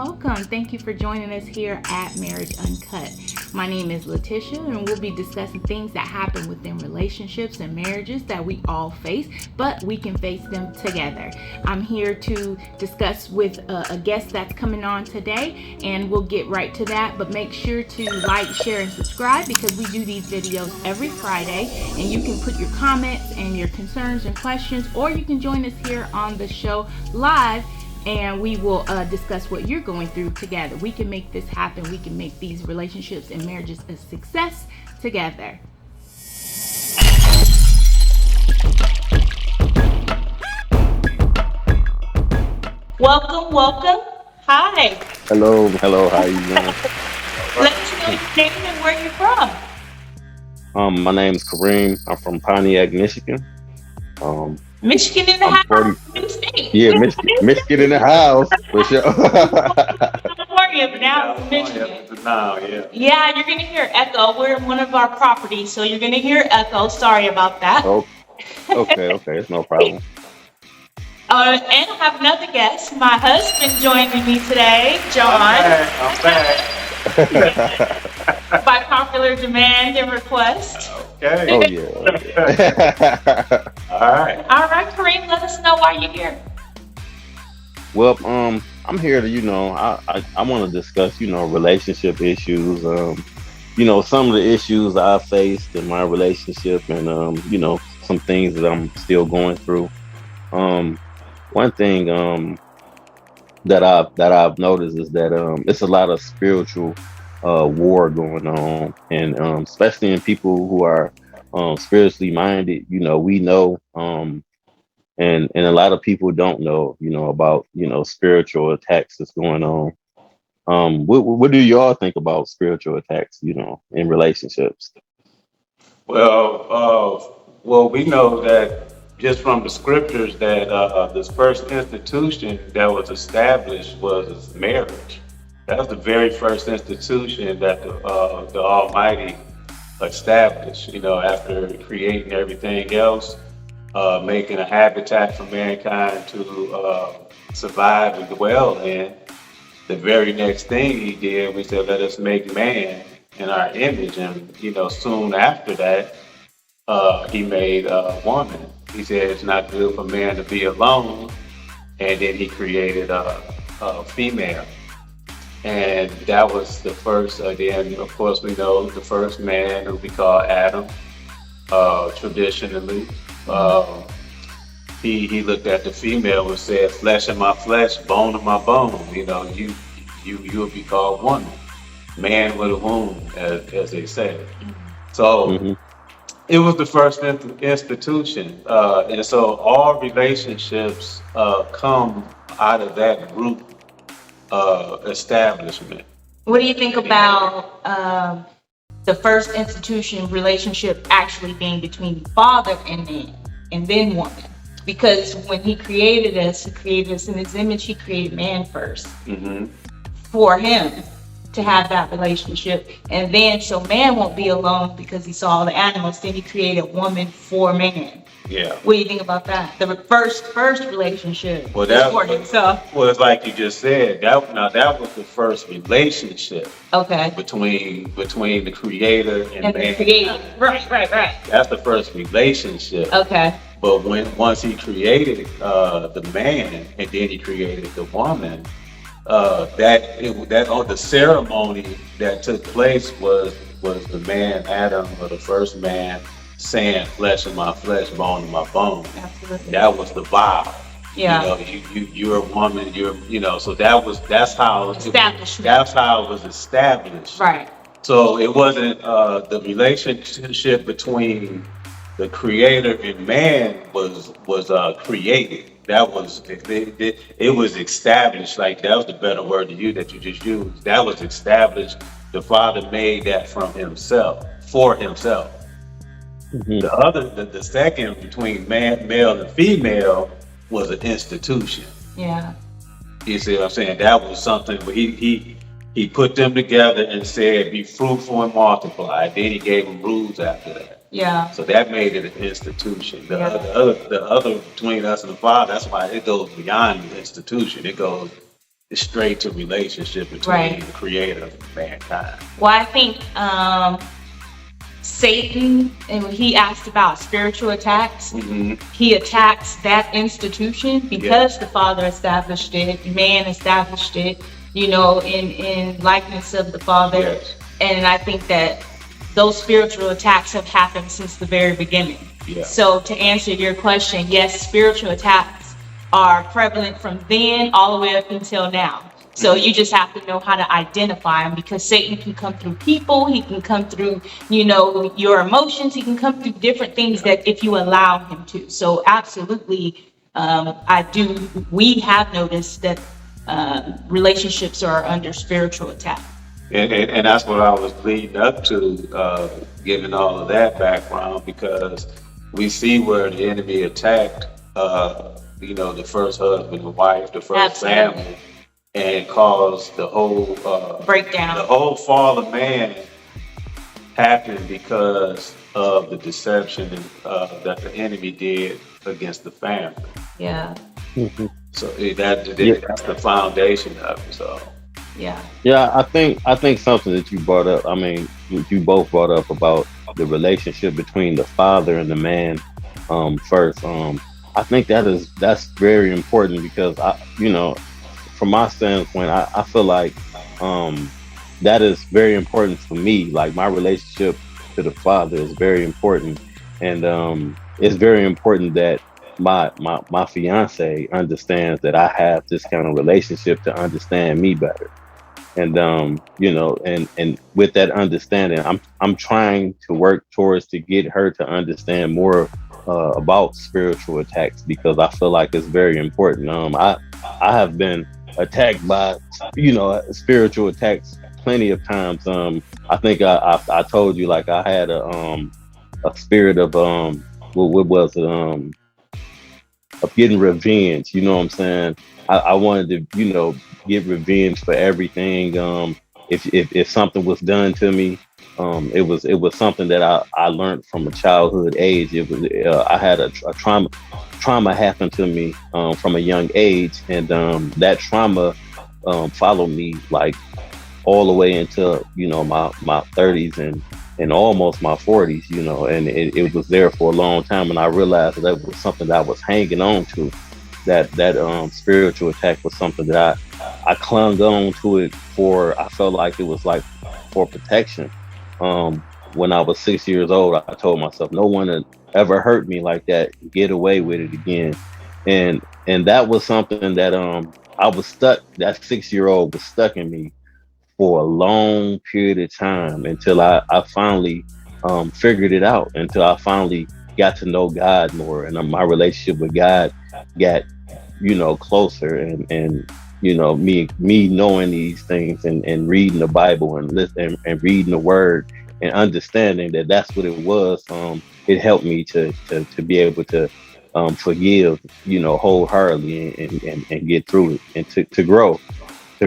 welcome. Thank you for joining us here at Marriage Uncut. My name is Letitia, and we'll be discussing things that happen within relationships and marriages that we all face, but we can face them together. I'm here to discuss with a guest that's coming on today, and we'll get right to that. But make sure to like, share, and subscribe because we do these videos every Friday, and you can put your comments and your concerns and questions, or you can join us here on the show live, and we will discuss what you're going through together. We can make this happen. We can make these relationships and marriages a success together. Welcome. Hi. Hello, how you doing? Let us know your name and where you're from. My name's Kareem. I'm from Pontiac, Michigan. Um, Michigan in the I'm house. 40. New state. Yeah, Michigan in the house for sure. California, but now it's Michigan. Now, yeah. Yeah, you're gonna hear echo. We're in one of our properties, so you're gonna hear echo. Sorry about that. Oh, okay, it's no problem. And I have another guest, my husband joining me today, John, I'm back. by popular demand and request. Okay. Oh yeah. All right. All right, Kareem, let us know why you're here. Well, I'm here to, I want to discuss, relationship issues. Some of the issues I faced in my relationship, and some things that I'm still going through. One thing that I've noticed is that it's a lot of spiritual war going on, and especially in people who are spiritually minded. We know, and a lot of people don't know, about spiritual attacks that's going on. What do y'all think about spiritual attacks, in relationships? Well, we know that just from the scriptures that this first institution that was established was marriage. That was the very first institution that the Almighty established. After creating everything else, making a habitat for mankind to survive and dwell in. The very next thing he did, we said, let us make man in our image. And, soon after that, he made a woman. He said it's not good for man to be alone. And then he created a female. And that was the first. Then, of course, we know the first man, who we call Adam, traditionally. He looked at the female and said, "Flesh of my flesh, bone of my bone." You'll be called woman, man with a womb, as they say. So it was the first institution, and so all relationships come out of that group establishment. What do you think about the first institution relationship actually being between father and man, and then woman? Because when he created us in his image. He created man first for him to have that relationship, and then so man won't be alone because he saw all the animals. Then he created woman for man. Yeah. What do you think about that? The first relationship Well, that for himself. Well, it's like you just said. That was the first relationship. Okay. Between the creator and And man. the creator. Right. That's the first relationship. Okay. But once he created the man, and then he created the woman, the ceremony that took place was the man Adam, or the first man, saying, "Flesh of my flesh, bone of my bone." Absolutely. That was the vow. Yeah. You're a woman. So that's how Establishment. That's how it was established. Right. So it wasn't the relationship between the creator and man was created. That was it was established. Like, that was the better word to use that you just used. That was established. The Father made that from himself, for himself. The second, between male and female, was an institution. Yeah. You see what I'm saying? That was something where he put them together and said, "Be fruitful and multiply." Then he gave them rules after that. Yeah. So that made it an institution. The other between us and the Father, that's why it goes beyond the institution. It straight to relationship between Right. the creator and mankind. Well, I think Satan, and when he asked about spiritual attacks, Mm-hmm. he attacks that institution because the Father established it, man established it, in likeness of the Father. Yes. And I think that those spiritual attacks have happened since the very beginning. Yeah. So to answer your question, yes, spiritual attacks are prevalent from then all the way up until now. So you just have to know how to identify them, because Satan can come through people, he can come through, your emotions, he can come through different things that if you allow him to. So absolutely, we have noticed that relationships are under spiritual attack. And that's what I was leading up to, giving all of that background, because we see where the enemy attacked, the first husband and wife, the first Absolutely. family, and caused the whole Breakdown. the whole fall of man happened because of the deception that the enemy did against the family. Yeah. Mhm. So Yeah, that's the foundation of it. So Yeah. yeah. I think something that you brought up. I mean, you both brought up about the relationship between the father and the man. First, I think that's very important because from my standpoint, I feel like um, that is very important for me. Like my relationship to the Father is very important, and it's very important that my fiance understands that I have this kind of relationship to understand me better. And and with that understanding, I'm trying to work towards to get her to understand more about spiritual attacks because I feel like it's very important. I have been attacked by spiritual attacks plenty of times. I think I told you like I had a spirit of what was it of getting revenge. You know what I'm saying? I wanted to get revenge for everything. If something was done to me, it was something that I learned from a childhood age. It was I had a trauma happened to me from a young age, and that trauma followed me like all the way into my 30s and almost my 40s, and it was there for a long time, and I realized that was something that I was hanging on to. That spiritual attack was something that I clung on to it for. I felt like it was like for protection. When I was 6 years old, I told myself no one had ever hurt me like that. Get away with it again, and that was something that I was stuck. That 6 year old was stuck in me for a long period of time until I finally figured it out. Until I finally got to know God more, and my relationship with God got closer, and me knowing these things and reading the Bible and listen and reading the Word and understanding that that's what it was. It helped me to be able to forgive wholeheartedly and get through it and to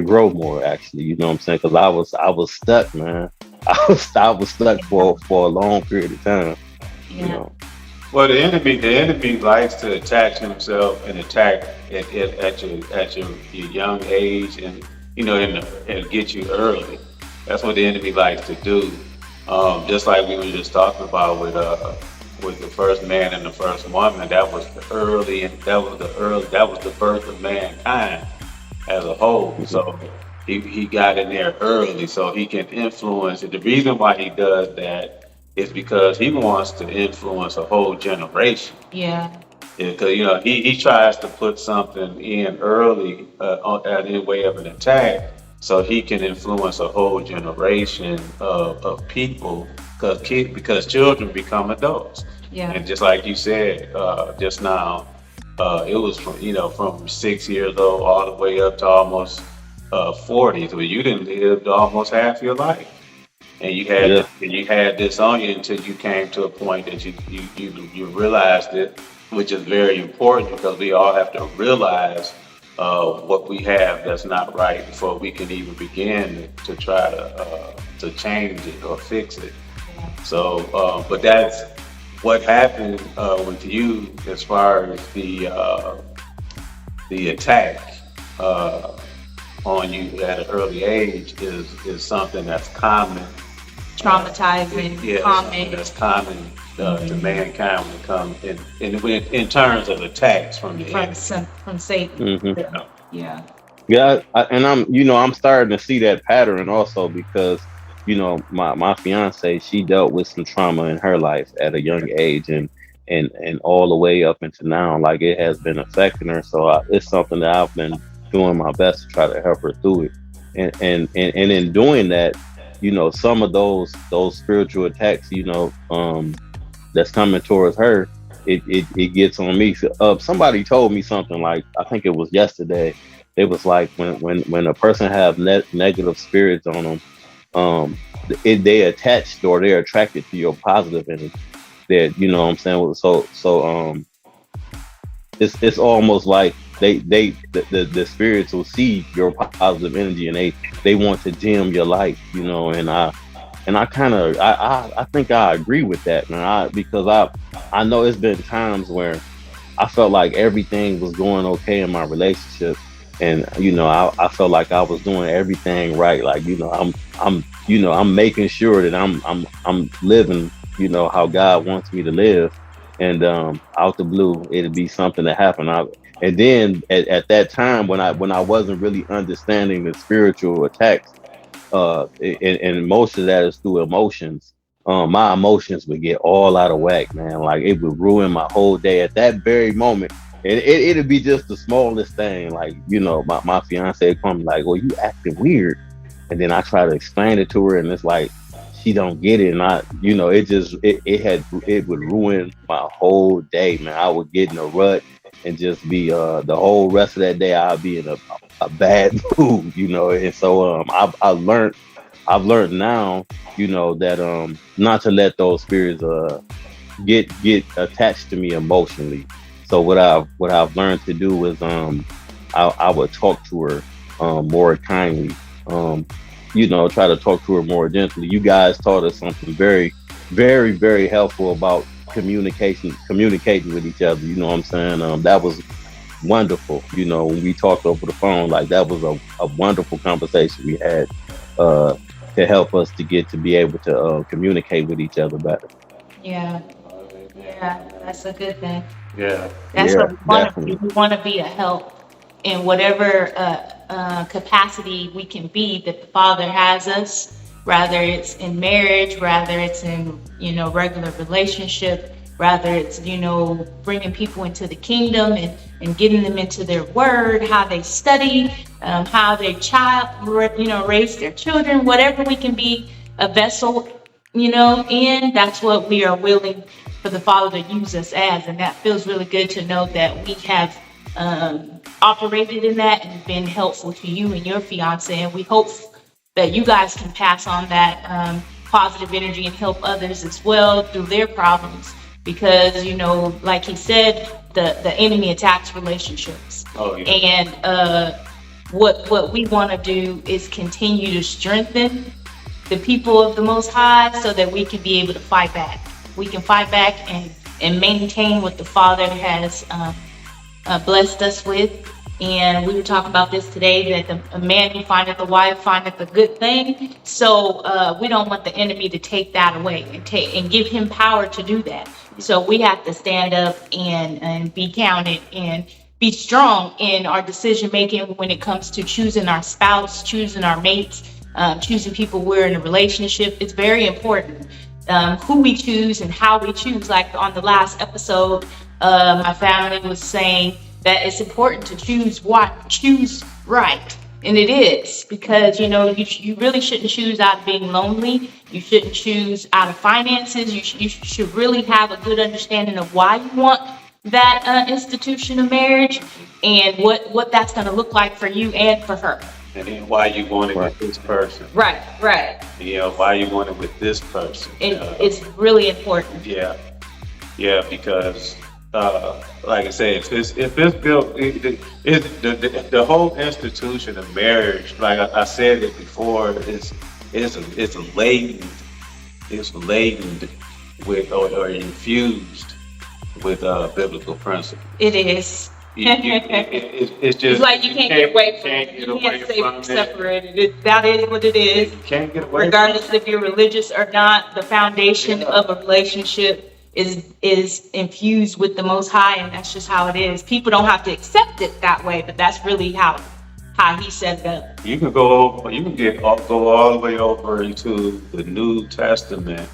grow more, actually. You know what I'm saying? Because I was stuck, man. I was stuck for a long period of time. You Yeah. know. well, the enemy likes to attach himself and attack at your young age, and and get you early. That's what the enemy likes to do. Just like we were just talking about with the first man and the first woman, that was the birth of mankind as a whole. Mhm. So he got in there early so he can influence it. The reason why he does that is because he wants to influence a whole generation. Yeah. Because he tries to put something in early in way of an attack, so he can influence a whole generation of people. Because children become adults, Yeah. and just like you said just now, it was from 6 years old all the way up to almost 40. So you didn't live almost half your life, and Yeah. you had this on you until you came to a point that you realized it, which is very important because we all have to realize what we have that's not right before we can even begin to try to change it or fix it. So, but that's what happened with you as far as the attack. Uh, on you at an early age is something that's common. Traumatizing, Yeah, something comment. that's common to mankind when it comes in terms of attacks from the enemy. From Satan. Hmm. Yeah. Yeah, and I'm starting to see that pattern also because, my fiance, she dealt with some trauma in her life at a young age, and all the way up into now, like it has been affecting her. So it's something that I've been doing my best to try to help her through it, and in doing that, some of those spiritual attacks, that's coming towards her, it gets on me. So, somebody told me something like, I think it was yesterday. It was like when a person have negative spirits on them, they attached or they're attracted to your positive energy. That, you know what I'm saying. So it's almost like the spirits will see your positive energy, and they want to dim your light, and I kind of I think I agree with that, man. Because I know it's been times where I felt like everything was going okay in my relationship, and I felt like I was doing everything right. Like, I'm making sure that I'm living, how God wants me to live, and out the blue it'd be something that happened. And then at that time when I wasn't really understanding the spiritual attacks, and most of that is through emotions. My emotions would get all out of whack, man. Like it would ruin my whole day at that very moment. And it'd be just the smallest thing. Like, my fiance would come like, well, you acting weird. And then I try to explain it to her, and it's like she don't get it. And it would ruin my whole day, man. I would get in a rut and just be the whole rest of that day I'd be in a bad mood, And so I've learned now, that not to let those spirits get attached to me emotionally. So what I've learned to do is, I would talk to her more kindly, try to talk to her more gently. You guys taught us something very, very, very helpful about communicating with each other. You know what I'm saying? That was wonderful. When we talked over the phone, like that was a wonderful conversation we had, to help us to get to be able to communicate with each other better. Yeah. Yeah. That's a good thing. Yeah. That's Yeah, what we want to definitely. do. We want to be a help in whatever capacity we can be that the Father has us, rather it's in marriage, rather it's in, regular relationship, rather it's, bringing people into the kingdom and getting them into their word, how they study, how their child, raise their children, whatever we can be a vessel, in, that's what we are willing for the Father to use us as. And that feels really good to know that we have operated in that and been helpful to you and your fiance. And we hope that you guys can pass on that positive energy and help others as well through their problems. Because, like he said, the enemy attacks relationships. Oh, yeah. And what we want to do is continue to strengthen the people of the Most High so that we can be able to fight back. We can fight back and maintain what the Father has blessed us with. And we were talking about this today, that a man who findeth a wife findeth a good thing. So we don't want the enemy to take that away and give him power to do that. So we have to stand up and be counted and be strong in our decision making when it comes to choosing our spouse, choosing our mates, choosing people we're in a relationship. It's very important who we choose and how we choose. Like on the last episode, my family was saying that it's important to choose right. And it is, because you really shouldn't choose out of being lonely. You shouldn't choose out of finances. You should really have a good understanding of why you want that institution of marriage and what that's going to look like for you and for her. And then why you want it Right. with this person? Right. Why you want it with this person? It's really important. Yeah, because like I said, if it's built, the whole institution of marriage, like I said it before, it's laden with or infused with biblical principles. It is. It's It's just like you can't get away from can't it. get You away can't from it. separate it. That is what it is. You can't get away from Regardless if you're religious or not, the foundation it. of a relationship is infused with the Most High, and that's just how it is. People don't have to accept it that way, but that's really how He set it up. You can go over, you can go all the way over into the New Testament,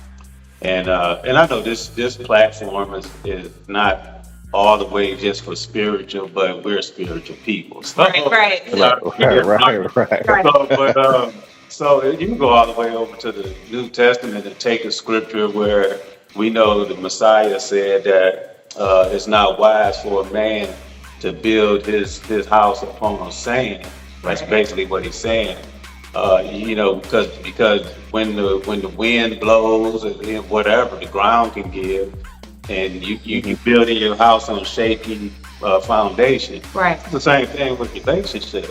and I know this platform is not all the way just for spiritual, but we're spiritual people. So, Right, right, Right, right, right, right. right. So you can go all the way over to the New Testament and take a scripture where we know the Messiah said that it's not wise for a man to build his house upon sand. That's basically what he's saying. Because when the wind blows and whatever, the ground can give, and you Hmm. building your house on shaky foundation. Right. It's the same thing with relationship.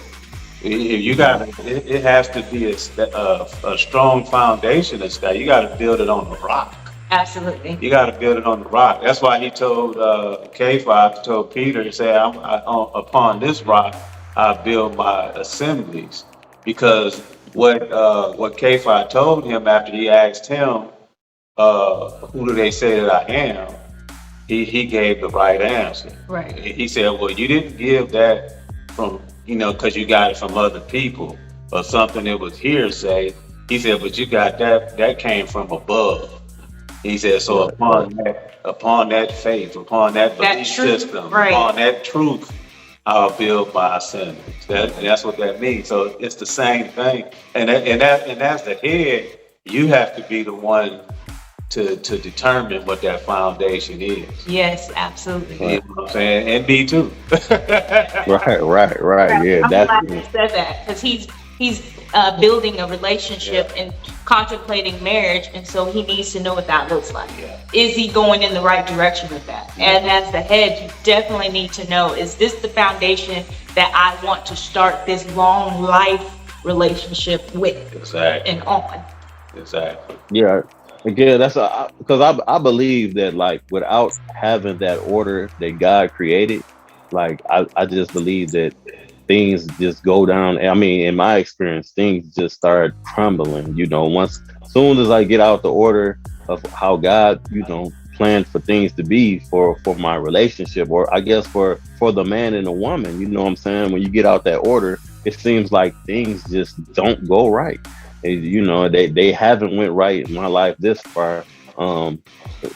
You got it has to be a strong foundation. You got to build it on the rock. Absolutely. You got to build it on the rock. That's why he told K5 told Peter, he said, upon this rock I build my assemblies. Because what K5 told him after he asked him, who do they say that I am? He gave the right answer. Right. He said, well, you didn't give that from, because you got it from other people or something that was hearsay. He said, but you got that came from above. He said, so Right, right. upon that faith, upon that That belief truth, system, right. upon that truth, I'll build my assemblies. That's what that means. So it's the same thing. And as the head, you have to be the one to determine what that foundation is. Yes, absolutely. You Right, know what I'm saying? And me too. right. Right. Yeah, I'm that's glad you said that because he's building a relationship and contemplating marriage, and so he needs to know what that looks like. Yeah. Is he going in the right direction with that? And as the head, you definitely need to know: is this the foundation that I want to start this long life relationship with Exactly. and on? Exactly. yeah. Again, because I believe that like without having that order that God created, like I just believe that things just go down. I mean, in my experience, things just start crumbling. Once soon as I get out the order of how God, planned for things to be for my relationship, or I guess for the man and the woman. You know what I'm saying? When you get out that order, it seems like things just don't go right. They haven't went right in my life this far. Um,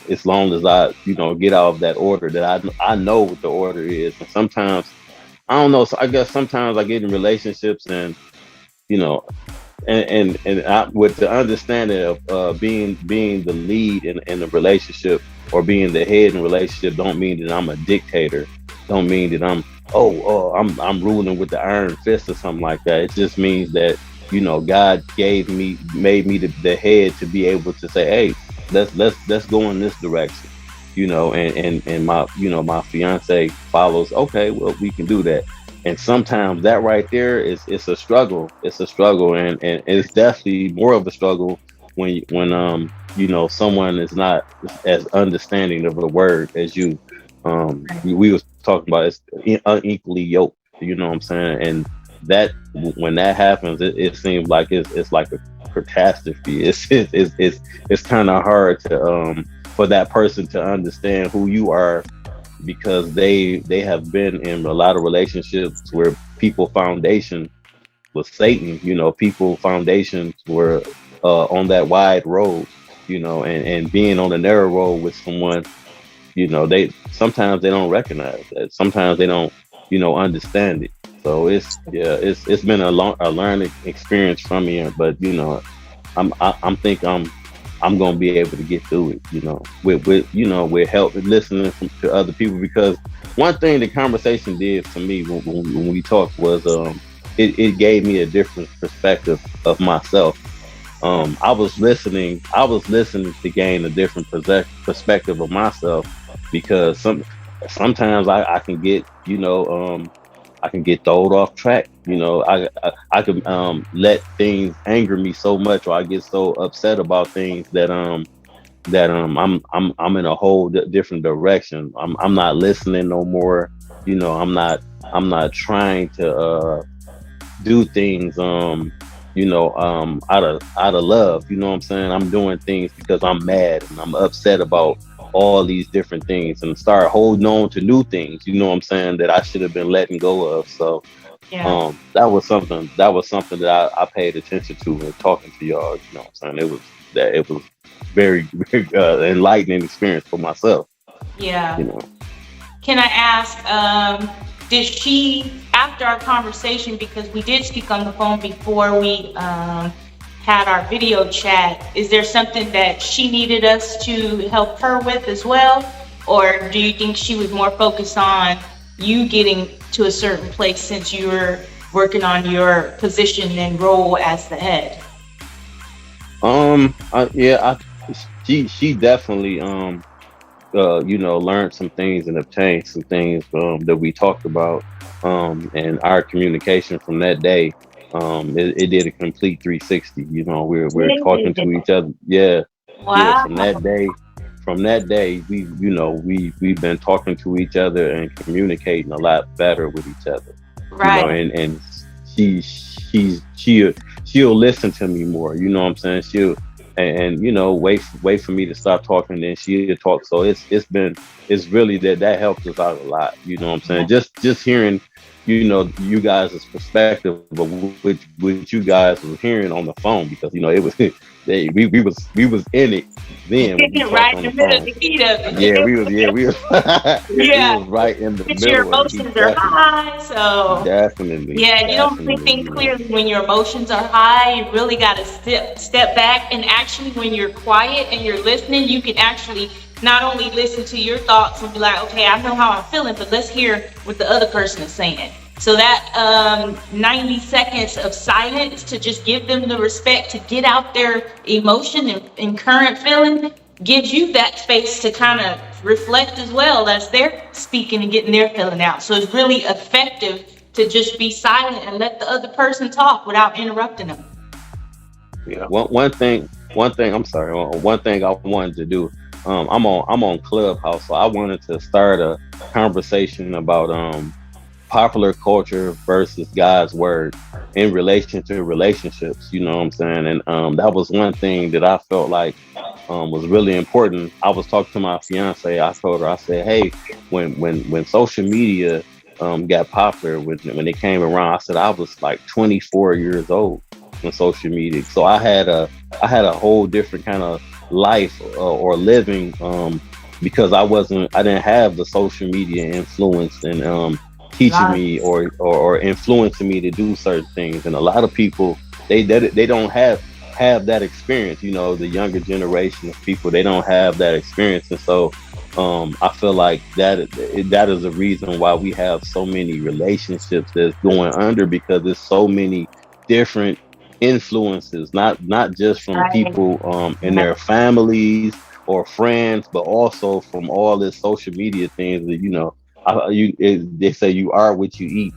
as long as I, get out of that order that I know what the order is, and sometimes I don't know. So I guess sometimes I get in relationships and you know, with the understanding of being the lead in a relationship or being the head in a relationship, don't mean that I'm a dictator. Don't mean that I'm ruling with the iron fist or something like that. It just means that God made me the head to be able to say, hey, let's go in this direction. And my fiance follows. Okay, well, we can do that. And sometimes that right there it's a struggle. It's a struggle, and it's definitely more of a struggle when someone is not as understanding of the word as you. We was talking about it's unequally yoked. You know what I'm saying? And that when that happens, it seems like it's like a catastrophe. It's kind of hard to for that person to understand who you are, because they have been in a lot of relationships where people foundation was Satan. People foundations were on that wide road. And being on the narrow road with someone, they sometimes they don't recognize that. Sometimes they don't, understand it. So it's been a learning experience from me. But I'm think I'm gonna be able to get through it. With help listening to other people, because one thing the conversation did for me when we talked was it gave me a different perspective of myself. I was listening to gain a different perspective of myself, because sometimes I can get I can get thrown off track. I can let things anger me so much, or I get so upset about things that I'm in a whole different direction. I'm not listening no more. I'm not trying to do things out of love. You know what I'm saying? I'm doing things because I'm mad and I'm upset about all these different things, and start holding on to new things, you know what I'm saying, that I should have been letting go of. So Yeah. that was something that I paid attention to when talking to y'all. You know what I'm saying? It was very, very enlightening experience for myself. Yeah. You know. Can I ask, did she, after our conversation, because we did speak on the phone before we had our video chat, is there something that she needed us to help her with as well? Or do you think she was more focused on you getting to a certain place since you were working on your position and role as the head? Yeah, she definitely learned some things and obtained some things that we talked about, and our communication from that day. It did a complete 360. We're talking to each other. Yeah, yeah. Wow. From that day, we've been talking to each other and communicating a lot better with each other. Right. And she'll listen to me more. You know what I'm saying? She'll and wait for me to stop talking, then she'll talk. So it's really that helps us out a lot. You know what I'm saying? Just hearing you guys' perspective of which you guys was hearing on the phone, because it was we was in it then when we talked Right on in the the middle of phone. the heat of Yeah, it. we was we Yeah. was right in the But your middle of the heat. emotions are high, so Definitely, yeah, you don't see definitely. things clearly when your emotions are high. You really got to step back, and actually, when you're quiet and you're listening, you can actually not only listen to your thoughts and be like, okay, I know how I'm feeling, but let's hear what the other person is saying. So that 90 seconds of silence to just give them the respect to get out their emotion and current feeling gives you that space to kind of reflect as well as they're speaking and getting their feeling out. So it's really effective to just be silent and let the other person talk without interrupting them. Yeah. One thing. I'm sorry. One thing I wanted to do. I'm on Clubhouse, so I wanted to start a conversation about popular culture versus God's word in relation to relationships. You know what I'm saying? And that was one thing that I felt like was really important. I was talking to my fiance. I told her, I said, hey, when social media got popular, when it came around, I said I was like 24 years old when social media. So I had a whole different kind of life or living, because I didn't have the social media influence and teaching Right. me or influencing me to do certain things. And a lot of people, they don't have that experience. The younger generation of people, they don't have that experience. And so I feel like that is the reason why we have so many relationships that's going under, because there's so many different influences, not just from Right. people in their families or friends, but also from all this social media things that they say you are what you eat.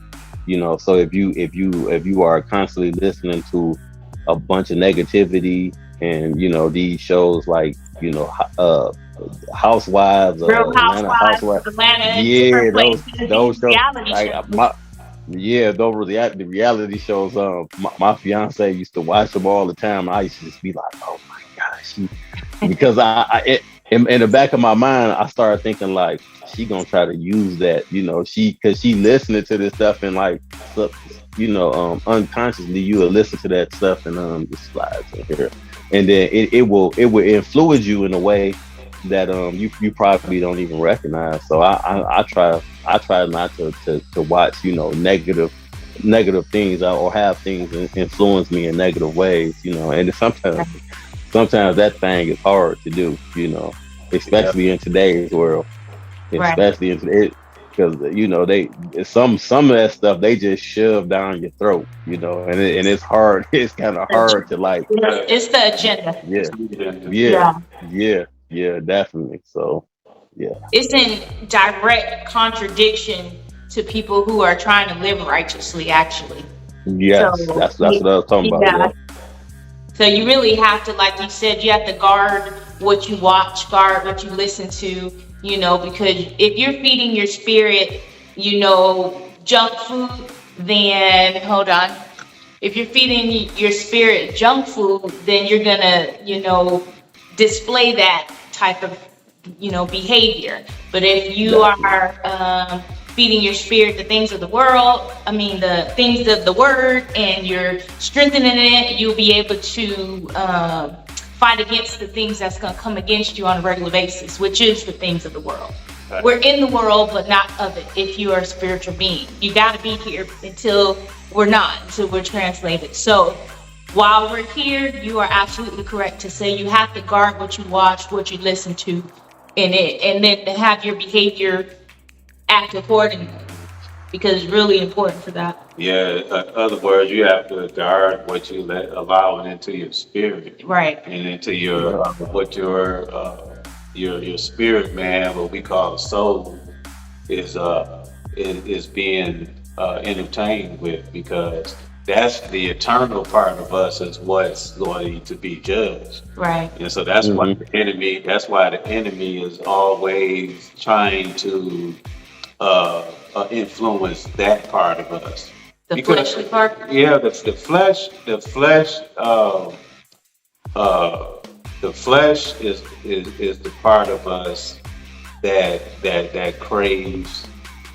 So if you are constantly listening to a bunch of negativity, and these shows like Housewives, Real Atlanta Housewives Housewives. of Atlanta and different Yeah, those places, those these shows. reality Like shows. yeah, those were the reality shows. My fiance used to watch them all the time. I used to just be like, oh my gosh, because in the back of my mind, I started thinking like she gonna try to use that, because she listening to this stuff, and like unconsciously you will listen to that stuff, and the slides in here, and then it will influence you in a way that you probably don't even recognize. So I try not to watch negative things, or have things influence me in negative ways, and sometimes that thing is hard to do, Yeah. especially in today's world, Right. especially in it, because they some of that stuff they just shove down your throat, and it's hard. It's kind of hard to like, It's the agenda. yeah, yeah, Yeah. yeah, yeah, definitely. So yeah, It's in direct contradiction to people who are trying to live righteously, actually. yes, So, that's what I was talking about. yeah. Yep. So you really have to, like you said, you have to guard what you watch, guard what you listen to, because if you're feeding your spirit junk food, then hold on. If you're feeding your spirit junk food, then you're gonna, display that type of, behavior. But if you are feeding your spirit the things of the world, the things of the word, and you're strengthening it, you'll be able to fight against the things that's going to come against you on a regular basis, which is the things of the world. Right. We're in the world, but not of it. If you are a spiritual being, you got to be here until we're translated. So while we're here, you are absolutely correct to say you have to guard what you watch, what you listen to in it, and then to have your behavior act accordingly, because it's really important for that. Yeah, in other words, you have to guard what you let allowing into your spirit, Right. and into your what your spirit man, what we call the soul, is being entertained with, because that's the eternal part of us is what's going to be judged. Right. And so that's why the enemy is always trying to influence that part of us. The fleshly part. Yeah, the flesh, the flesh is the part of us that craves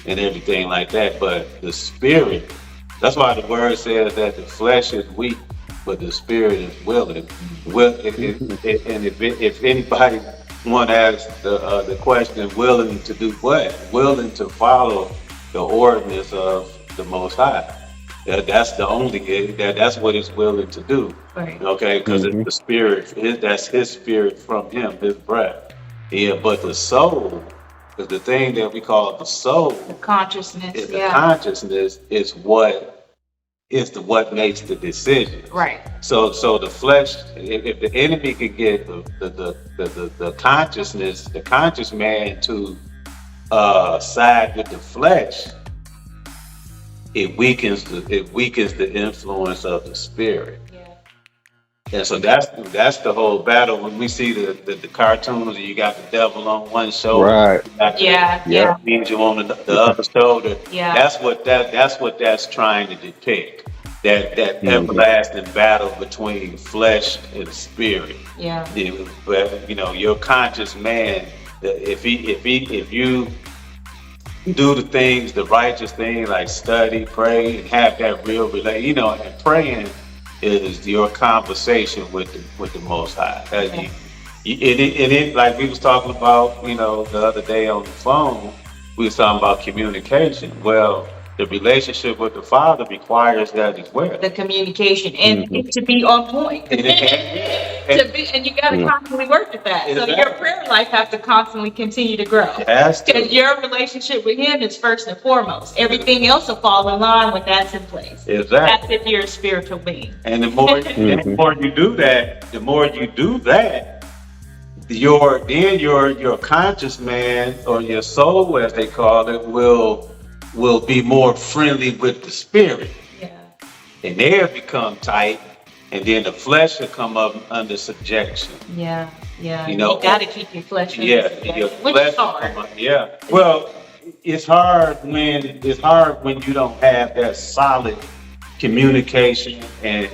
and everything like that. But the spirit, that's why the word says that the flesh is weak, but the spirit is willing. If anybody want to ask the question, willing to do what? Willing to follow the ordinance of the Most High. That's the only that's what it's willing to do. Right. Okay, because it's the spirit. That's his spirit from him, his breath. Yeah, but the soul is the thing that we call the soul. The consciousness. The consciousness is what makes the decision. Right. So the flesh, if the enemy could get the consciousness, the conscious man to side with the flesh, it weakens the influence of the spirit. Yeah. And so that's the whole battle. When we see the cartoons, and you got the devil on one shoulder, Right. Yeah. angel on the other shoulder. Yeah. That's what that's trying to depict. That everlasting battle between flesh and spirit. Yeah. But your conscious man, if you do the righteous things, like study, pray, and have that real relation, and praying is your conversation with the Most High. It like we was talking about, the other day on the phone, we was talking about communication. Well, the relationship with the Father requires that as well. The communication and to be on point. And you got to constantly work at that. Exactly. So your prayer life has to constantly continue to grow. Because your relationship with Him is first and foremost. Everything else will fall in line when that's in place. Exactly. That's if you're a spiritual being. And the more you do that, your conscious man, or your soul, as they call it, will be more friendly with the spirit. Yeah. And they'll become tight, and then the flesh will come up under subjection. Yeah. You got to keep your flesh in Your subjection, which flesh is hard. Well, it's hard when you don't have that solid communication and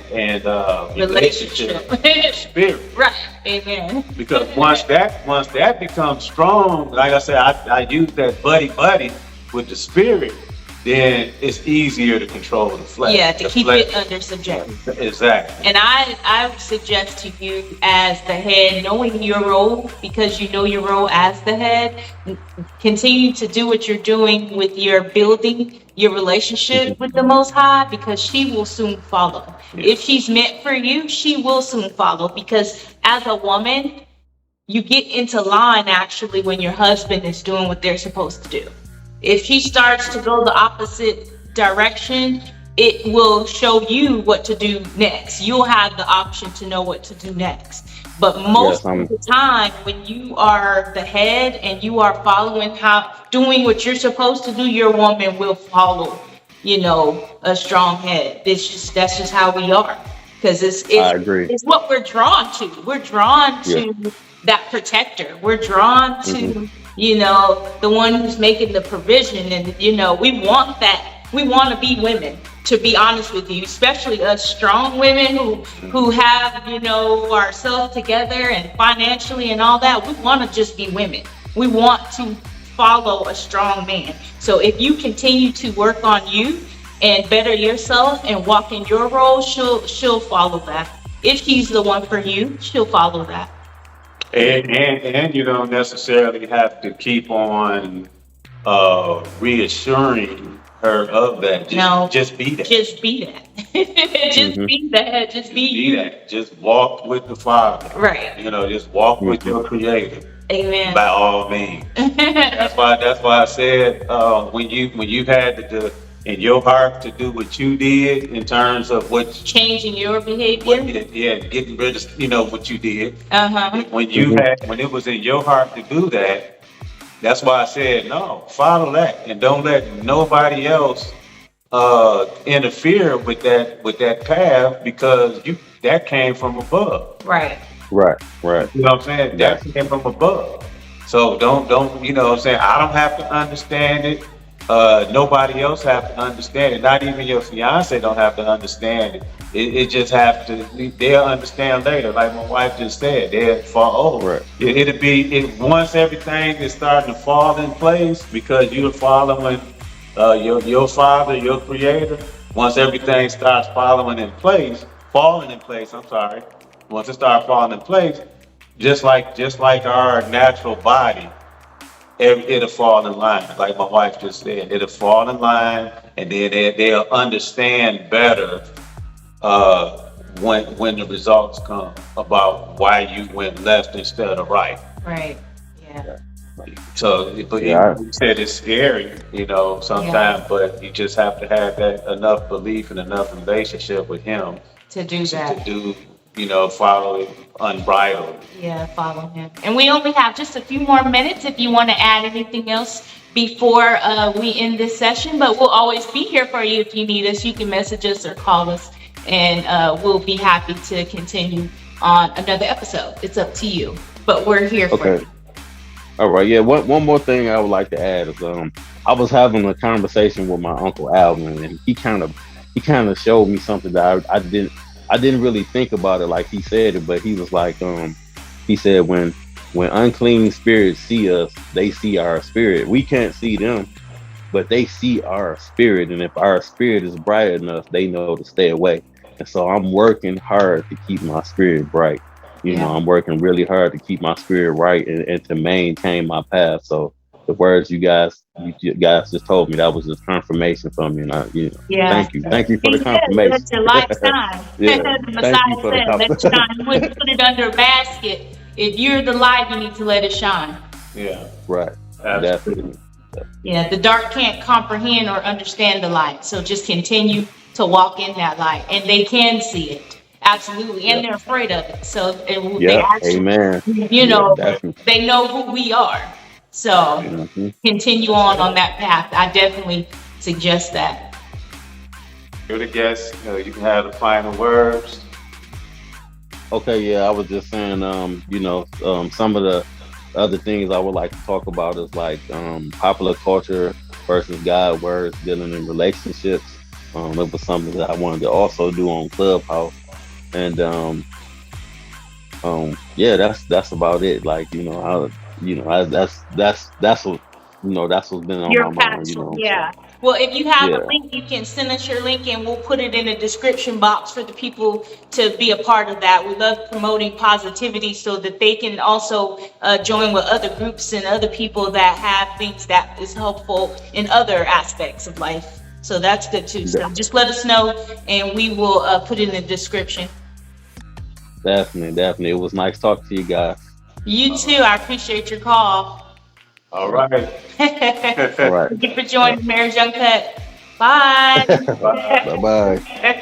relationship spirit. Right. Amen. Because once that becomes strong, like I said, I use that buddy with the spirit, then it's easier to control the flesh. Yeah, to keep it under subjection. Exactly. And I would suggest to you, as the head, knowing your role, because you know your role as the head, continue to do what you're doing with your building your relationship with the Most High, because she will soon follow. Yeah. If she's meant for you, she will soon follow, because as a woman, you get into line actually when your husband is doing what they're supposed to do. If she starts to go the opposite direction, it will show you what to do next. You'll have the option to know what to do next. But most of the time, when you are the head and you are doing what you're supposed to do, your woman will follow, a strong head. That's just how we are. Because I agree. It's what we're drawn to. We're drawn to that protector. We're drawn to The one who's making the provision. And, we want that. We want to be women, to be honest with you, especially us strong women who have, ourselves together and financially and all that. We want to just be women. We want to follow a strong man. So if you continue to work on you and better yourself and walk in your role, she'll follow that. If she's the one for you, she'll follow that. And you don't necessarily have to keep on reassuring her of that. No, Just be that. just be that. Just Hmm. be that. Just be Be you. that. Just walk with the Father. Right. Just walk with Hmm. your Creator Amen. by all means. That's why I said when you had to do in your heart to do what you did in terms of Changing your what behavior. yeah, getting rid of what you did. Uh-huh. Hmm. When it was in your heart to do that, that's why I said no, follow that and don't let nobody else interfere with that path because you that came from above. Right. Right, right. You know what I'm saying? That. That came from above. So don't you know what I'm saying? I don't have to understand it. Nobody else have to understand it. Not even your fiance don't have to understand it. It just have to. They'll understand later. Like my wife just said, they'll fall. Oh, Right. it'll be once everything is starting to fall in place because you're following your father, your creator. Once everything starts falling in place. I'm sorry. Once it starts falling in place, just like our natural body, it'll fall in line. Like my wife just said, it'll fall in line, and then they'll understand better when the results come about why you went left instead of right. Right. Yeah. So, but Yeah. you said it's scary, sometimes, but you just have to have that enough belief and enough relationship with him To do to that. do, follow it unbridled. Yeah, follow him. And we only have just a few more minutes if you want to add anything else before we end this session. But we'll always be here for you if you need us. You can message us or call us, and we'll be happy to continue on another episode. It's up to you. But we're here for Okay. you. All right. Yeah. One more thing I would like to add is I was having a conversation with my uncle Alvin, and he kind of showed me something that I didn't really think about it like he said it, but he was like he said when unclean spirits see us, they see our spirit. We can't see them, but they see our spirit, and if our spirit is bright enough, they know to stay away. And so I'm working hard to keep my spirit bright. Yeah. I'm working really hard to keep my spirit right, and to maintain my path. So the words you guys just told me, that was just confirmation for me, and Yeah. thank you for the He said, confirmation. let your light shine. Yeah, The thank you Messiah for the said, let it confirmation. shine. You wouldn't put it under a basket. If you're the light, you need to let it shine. Yeah, Right, absolutely. definitely. Yeah, the dark can't comprehend or understand the light. So just continue to walk in that light. And they can see it. Absolutely. And Yep, they're afraid of it. So they yep, actually, amen. you Yeah, know, definitely. they know who we are. So Hmm. continue on that path. I definitely suggest that. You're the guest. You can have the final words. Okay, yeah, I was just saying, some of the other things I would like to talk about is like popular culture versus God words dealing in relationships. It was something that I wanted to also do on Clubhouse, and yeah, that's about it. Like, that's what that's what's been on Your my mind. passion, So yeah. Well, if you have a yeah, link, you can send us your link and we'll put it in the description box for the people to be a part of that. We love promoting positivity so that they can also join with other groups and other people that have things that is helpful in other aspects of life. So that's good too. de- So just let us know and we will put it in the description. definitely, definitely. It was nice talking to you guys. You too. I appreciate your call. All All right, right. Thank all right. you for Yep. joining Marriage Uncut. Bye. Bye. Bye bye.